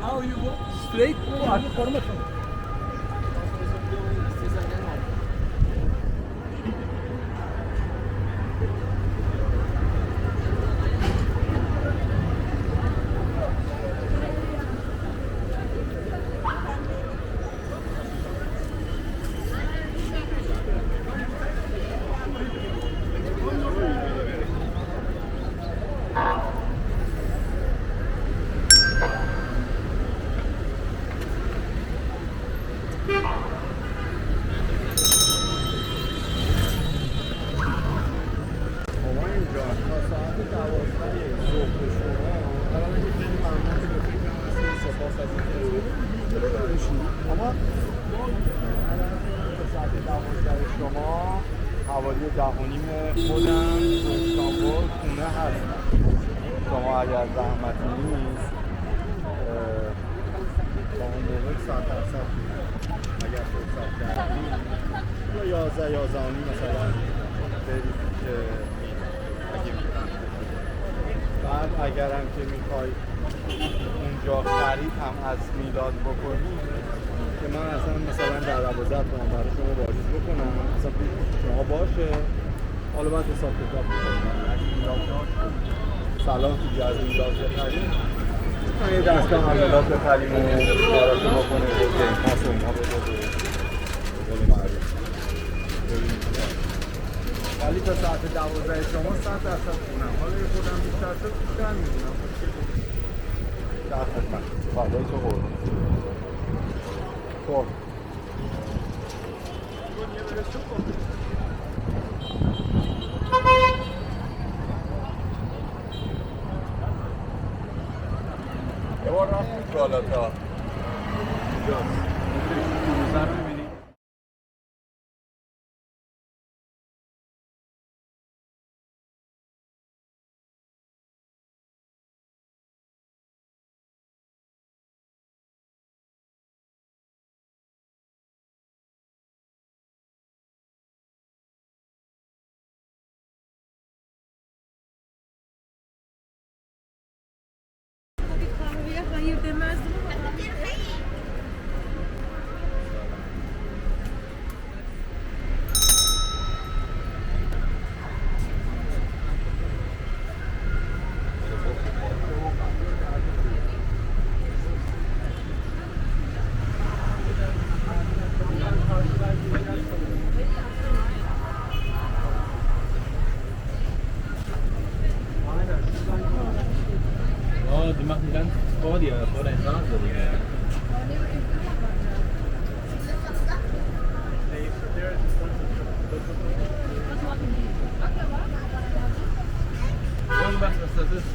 Now you go straight to आगे permission. اما ساعت 12 شما حوالی 10:30 خودم تو استانبول خونه هستم. شما اگر زحمتی نیست با اون موقع ساعت درصد اگر فرصت کردید یا 11 مثلا برید که اگه میتونم بعد اگرم که میخوای اونجا خرید هم از میلاد بکنی که من اصلا مثلا در 12 تومن برای شما واریز بکنم اصلا شما باشه حالا بعد حساب کتاب بکنم از میلاد سلام توی از میلاد بخریم من یه دستگاه هم میلاد بخریم و براشون بکنه و گیم پاس و اینها بده به قول معروف ولی تا ساعت 12 شما 100% خونم حالا یه خودم بیشتر شد بیشتر میدونم در خدمت فردای تو قربان خب یه بار رفتیم بالاتا اینجاست سر میبینی Hayır demezdim ama. Die machen ganz vor dir, vor deiner Nase. Irgendwas, was das ist.